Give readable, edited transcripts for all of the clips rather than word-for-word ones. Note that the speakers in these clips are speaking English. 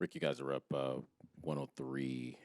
Rick, you guys are up 103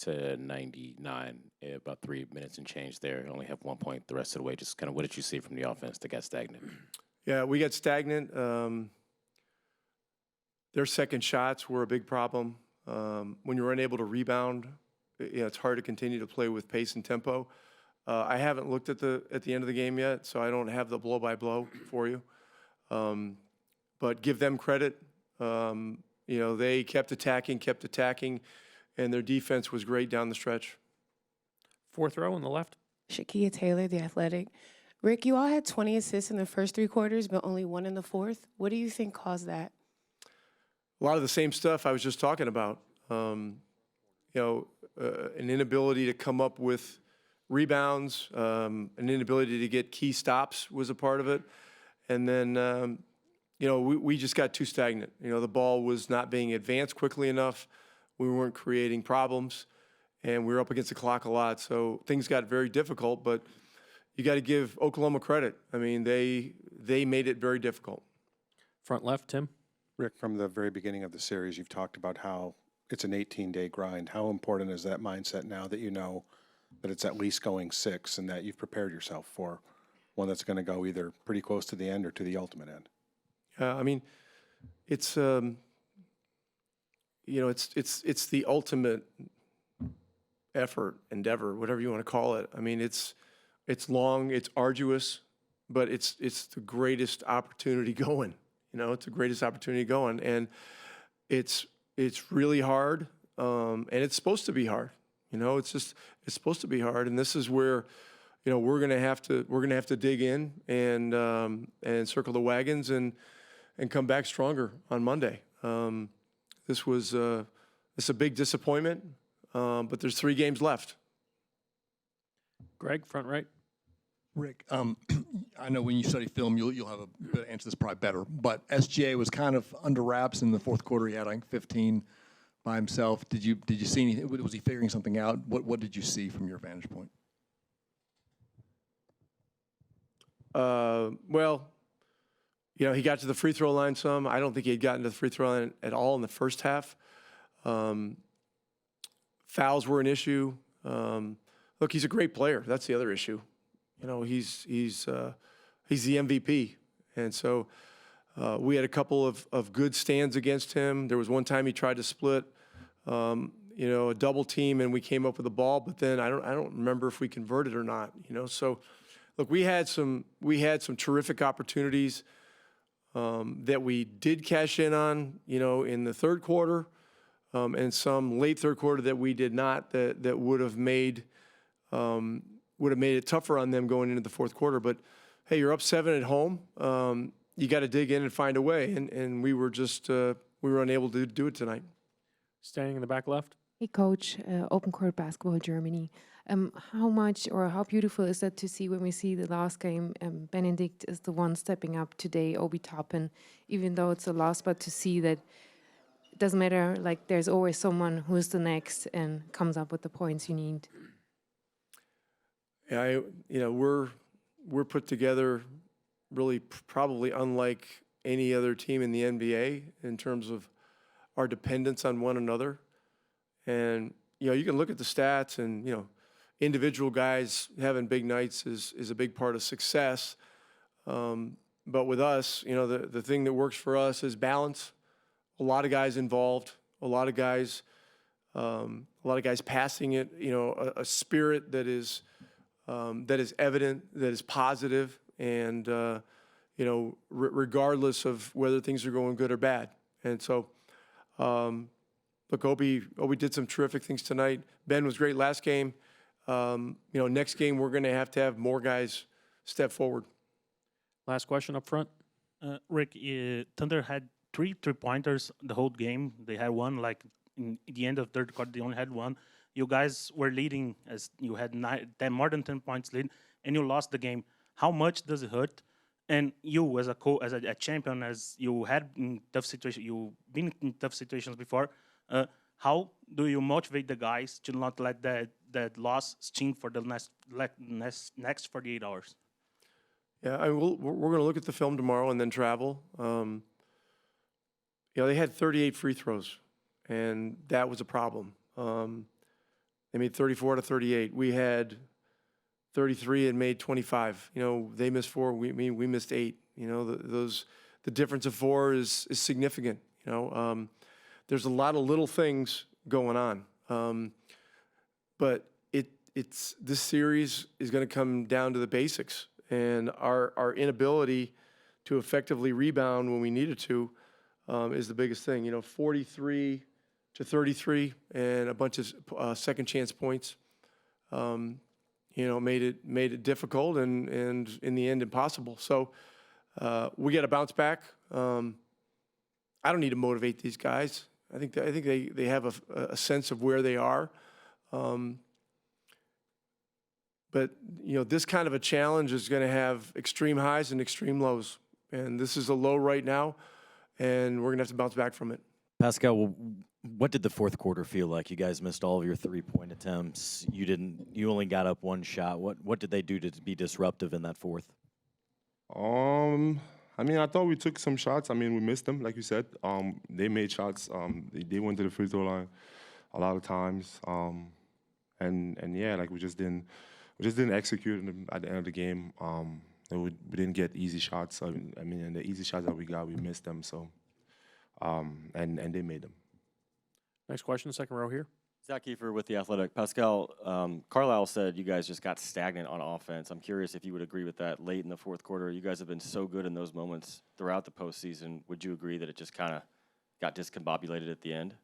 to 99, about 3 minutes and change there. You only have 1 point the rest of the way. Just kind of what did you see from the offense that got stagnant? Yeah, we got stagnant. Their second shots were a big problem. When you're unable to rebound, it's hard to continue to play with pace and tempo. I haven't looked at the end of the game yet, so I don't have the blow-by-blow for you. But give them credit. They kept attacking, and their defense was great down the stretch. Fourth row on the left. Shakia Taylor, The Athletic. Rick, you all had 20 assists in the first three quarters, but only one in the fourth. What do you think caused that? A lot of the same stuff I was just talking about. An inability to come up with rebounds, an inability to get key stops was a part of it. And then, we just got too stagnant. The ball was not being advanced quickly enough. We weren't creating problems, and we were up against the clock a lot. So things got very difficult, but you got to give Oklahoma credit. I mean, they made it very difficult. Front left, Tim. Rick, from the very beginning of the series, you've talked about how it's an 18-day grind. How important is that mindset now that you know that it's at least going 6 and that you've prepared yourself for one that's going to go either pretty close to the end or to the ultimate end? It's it's the ultimate effort, endeavor, whatever you want to call it. I mean, it's long, it's arduous, but it's the greatest opportunity going. It's the greatest opportunity going, and it's really hard, and it's supposed to be hard. It's supposed to be hard, and this is where, we're gonna have to dig in and circle the wagons and come back stronger on Monday. It's a big disappointment, but there's 3 games left. Greg, front right. Rick, I know when you study film, you'll have a bit answer this probably better. But SGA was kind of under wraps in the fourth quarter. He had, I think, 15 by himself. Did you see anything? Was he figuring something out? What did you see from your vantage point? He got to the free throw line some. I don't think he had gotten to the free throw line at all in the first half. Fouls were an issue. Look, he's a great player. That's the other issue. He's the MVP, and so we had a couple of good stands against him. There was one time he tried to split, a double team, and we came up with the ball. But then I don't remember if we converted or not. So look, we had some terrific opportunities that we did cash in on, in the third quarter, and some late third quarter that we did not. That would have made it tougher on them going into the fourth quarter. But hey, you're up 7 at home. You got to dig in and find a way. And we were just we were unable to do it tonight. Standing in the back left. Hey, Coach, Open Court Basketball Germany. How much or how beautiful is that to see when we see the last game? Benedict is the one stepping up today, Obi Toppin, even though it's a loss, but to see that it doesn't matter, like there's always someone who's the next and comes up with the points you need. Yeah, we're put together really probably unlike any other team in the NBA in terms of our dependence on one another. And, you can look at the stats and, individual guys having big nights is a big part of success. But with us, the thing that works for us is balance. A lot of guys involved, a lot of guys passing it, a spirit that is evident, that is positive, and regardless of whether things are going good or bad. And so, look, Obi did some terrific things tonight. Ben was great last game. Next game we're going to have more guys step forward. Last question up front. Rick, Thunder had 3 3-pointers the whole game. They had one in the end of third quarter. They only had one. You guys were leading as you had more than 10 points lead, and you lost the game. How much does it hurt? And you, as a champion, as you had in tough situations, you've been in tough situations before. How do you motivate the guys to not let that loss sting for the next 48 hours? Yeah, we're going to look at the film tomorrow and then travel. They had 38 free throws. and that was a problem. They made 34 out of 38. We had 33 and made 25. You know, they missed 4. We missed 8. You know, the difference of 4 is significant. You know, there's a lot of little things going on, but this series is going to come down to the basics, and our inability to effectively rebound when we needed to is the biggest thing. You know, 43 to 33 and a bunch of second chance points. You know, made it difficult and in the end impossible. So we got to bounce back. I don't need to motivate these guys. I think they have a sense of where they are. But you know, this kind of a challenge is going to have extreme highs and extreme lows, and this is a low right now, and we're going to have to bounce back from it. Pascal, what did the fourth quarter feel like? You guys missed all of your 3-point attempts. You only got up 1 shot. What did they do to be disruptive in that fourth? I mean, I thought we took some shots. I mean, we missed them, like you said. They made shots. They went to the free throw line a lot of times. And yeah, like we just didn't execute at the end of the game. We didn't get easy shots. I mean, and the easy shots that we got, we missed them. So, and they made them. Next question, second row here. Zach Kiefer with The Athletic. Pascal, Carlisle said you guys just got stagnant on offense. I'm curious if you would agree with that late in the fourth quarter. You guys have been so good in those moments throughout the postseason. Would you agree that it just kind of got discombobulated at the end?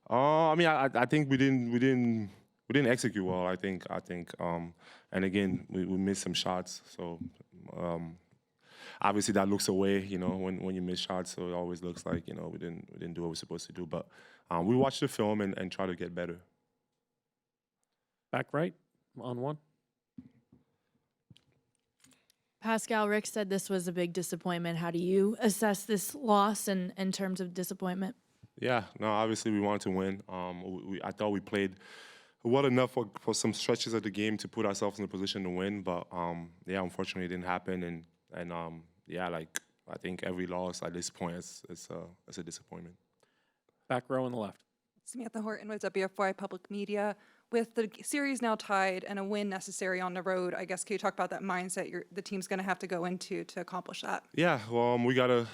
I mean, I think we didn't execute well. I think, and again, we missed some shots. So obviously that looks away, you know, when you miss shots. So it always looks like, you know, we didn't do what we're supposed to do. But we watched the film and try to get better. Back right on 1. Pascal, Rick said this was a big disappointment. How do you assess this loss in terms of disappointment? Yeah, no, obviously we wanted to win. I thought we played well enough for some stretches of the game to put ourselves in a position to win, but yeah, unfortunately it didn't happen. And yeah, like I think every loss at this point is a disappointment. Back row on the left. Samantha Horton with WFY Public Media. With the series now tied and a win necessary on the road, I guess, can you talk about that mindset the team's going to have to go into to accomplish that? Yeah, well, we gotta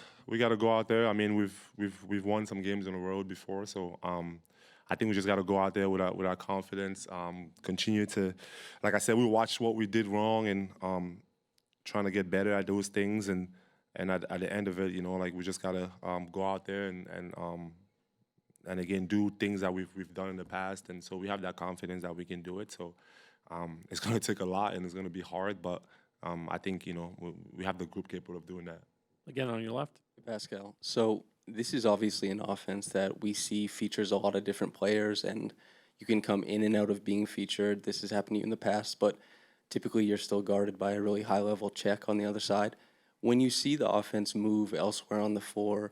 go out there. I mean, we've won some games on the road before, so I think we just gotta go out there with our confidence. Continue to, like I said, we watched what we did wrong and trying to get better at those things. And at the end of it, you know, like we just gotta go out there and again do things that we've done in the past. And so we have that confidence that we can do it. So it's gonna take a lot and it's gonna be hard, but I think, you know, we have the group capable of doing that. Again on your left. Pascal, so this is obviously an offense that we see features a lot of different players, and you can come in and out of being featured. This has happened to you in the past, but typically you're still guarded by a really high-level check on the other side. When you see the offense move elsewhere on the floor,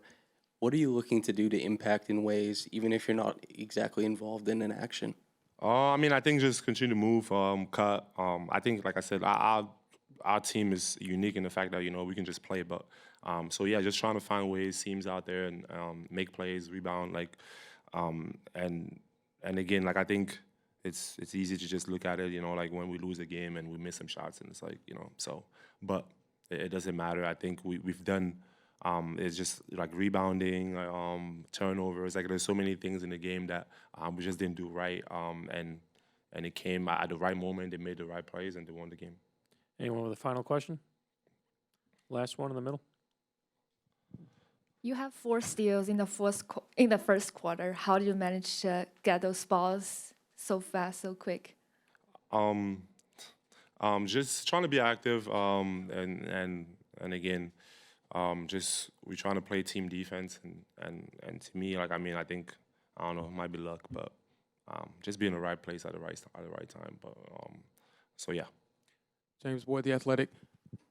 what are you looking to do to impact in ways, even if you're not exactly involved in an action? I mean, I think just continue to move, cut. I think, like I said, our team is unique in the fact that, you know, we can just play. But so yeah, just trying to find ways, teams out there, and make plays, rebound, like, and again, like I think it's easy to just look at it, you know, like when we lose a game and we miss some shots, and it's like, you know, so, but it doesn't matter. I think we've done. It's just like rebounding, turnovers. Like there's so many things in the game that we just didn't do right, and it came at the right moment. They made the right plays and they won the game. Anyone with a final question? Last one in the middle. You have 4 steals in the first quarter. How do you manage to get those balls so fast, so quick? Just trying to be active, and again, just we're trying to play team defense, and to me, like, I mean, I think, I don't know, it might be luck, but just be in the right place at the right time. But so yeah. James Boyd, The Athletic.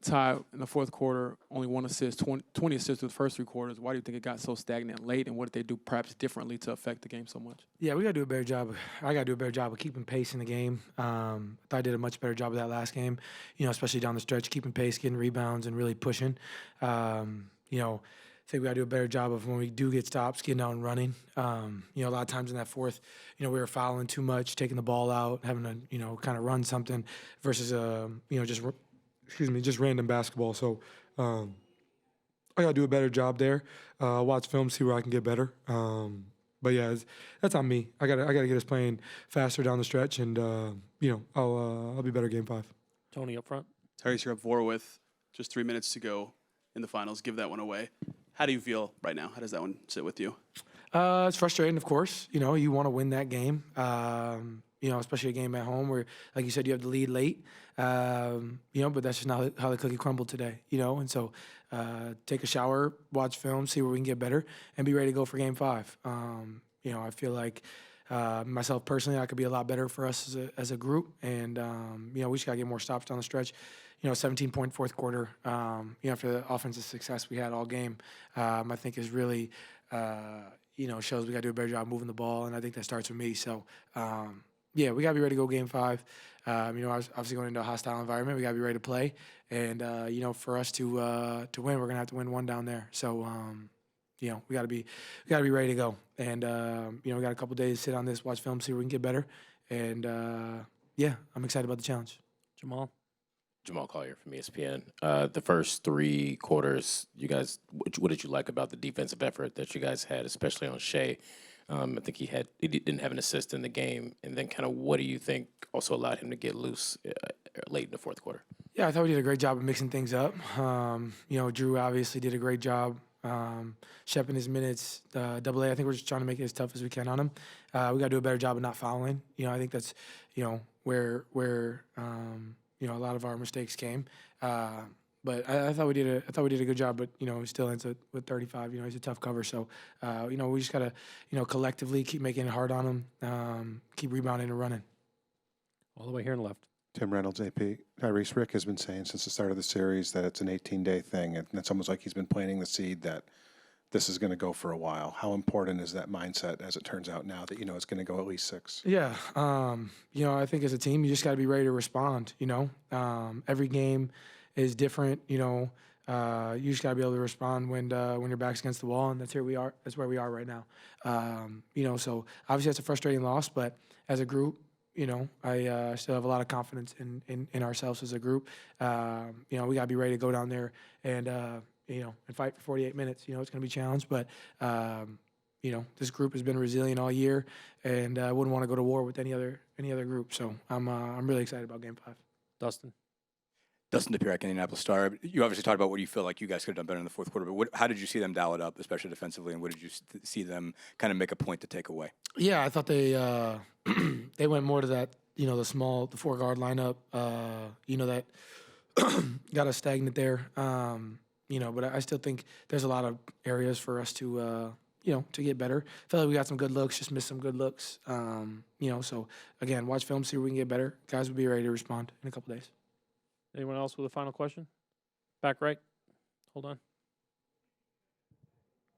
Ty, in the fourth quarter, only 1 assist, 20 assists through the first 3 quarters. Why do you think it got so stagnant late, and what did they do perhaps differently to affect the game so much? Yeah, we got to do a better job. I got to do a better job of keeping pace in the game. I thought I did a much better job of that last game, you know, especially down the stretch, keeping pace, getting rebounds, and really pushing. You know, think we got to do a better job of when we do get stops, getting out and running. You know, a lot of times in that fourth, you know, we were fouling too much, taking the ball out, having to, you know, kind of run something versus, you know, just random basketball. So I got to do a better job there. Watch film, see where I can get better. But yeah, that's on me. I gotta get us playing faster down the stretch, and you know, I'll be better game 5. Tony up front. Tyrese, you're up 4 with just 3 minutes to go in the finals. Give that one away. How do you feel right now? How does that one sit with you? It's frustrating, of course. You know, you want to win that game. You know, especially a game at home where, like you said, you have the lead late. You know, but that's just not how the cookie crumbled today. You know, and so take a shower, watch film, see where we can get better, and be ready to go for game 5. You know, I feel like myself personally, I could be a lot better for us as a group, and you know, we just gotta get more stops down the stretch. You know, 17-point fourth quarter. You know, after the offensive success we had all game, I think is really you know, shows we gotta do a better job moving the ball, and I think that starts with me. So. Yeah, we got to be ready to go game 5. You know, obviously going into a hostile environment, we got to be ready to play. And, you know, for us to win, we're going to have to win one down there. So, you know, we got to be ready to go. And, you know, we got a couple days to sit on this, watch film, see where we can get better. And, yeah, I'm excited about the challenge. Jamal Collier from ESPN. The first 3 quarters, you guys, what did you like about the defensive effort that you guys had, especially on Shea? I think he didn't have an assist in the game. And then kind of what do you think also allowed him to get loose late in the fourth quarter? Yeah, I thought we did a great job of mixing things up. You know, Drew obviously did a great job shepping his minutes. Double A, I think we're just trying to make it as tough as we can on him. We got to do a better job of not fouling. You know, I think that's, you know, where you know, a lot of our mistakes came. But I thought we did a good job. But you know, he still ends up with 35. You know, he's a tough cover. So you know, we just gotta, you know, collectively keep making it hard on him, keep rebounding and running. All the way here and left. Tim Reynolds, AP. Tyrese, Rick has been saying since the start of the series that it's an 18-day thing, and it's almost like he's been planting the seed that this is going to go for a while. How important is that mindset, as it turns out now, that you know it's going to go at least 6? Yeah, you know, I think as a team, you just got to be ready to respond. You know, every game is different. You know, you just got to be able to respond when your back's against the wall, and that's where we are right now. You know, so obviously that's a frustrating loss, but as a group, you know, I still have a lot of confidence in ourselves as a group. You know, we got to be ready to go down there and you know, and fight for 48 minutes. You know, it's going to be a challenge, but you know, this group has been resilient all year, and I wouldn't want to go to war with any other group. So I'm really excited about Game 5. Dustin DePierre, Indianapolis Star. You obviously talked about what you feel like you guys could have done better in the fourth quarter, but how did you see them dial it up, especially defensively, and what did you see them kind of make a point to take away? Yeah, I thought they they went more to that, you know, the 4-guard lineup, you know, that got us stagnant there. You know, but I still think there's a lot of areas for us to, you know, to get better. I feel like we got some good looks, just missed some good looks. You know, so again, watch film, see where we can get better. Guys will be ready to respond in a couple days. Anyone else with a final question? Back right. Hold on.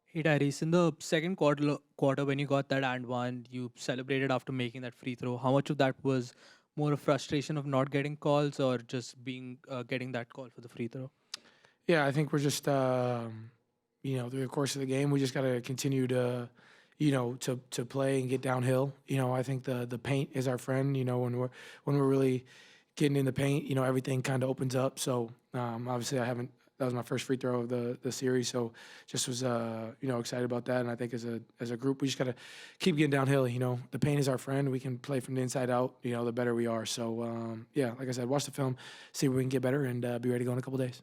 Hey Tyrese, in the second quarter when you got that and one, you celebrated after making that free throw. How much of that was more a frustration of not getting calls, or just getting that call for the free throw? Yeah, I think we're just, you know, through the course of the game, we just got to continue to, you know, to play and get downhill. You know, I think the paint is our friend. You know, when we're really getting in the paint, you know, everything kind of opens up. So obviously, that was my first free throw of the series. So just was, you know, excited about that. And I think as a group, we just got to keep getting downhill. You know, the paint is our friend. We can play from the inside out. You know, the better we are. So yeah, like I said, watch the film, see where we can get better, and be ready to go in a couple days.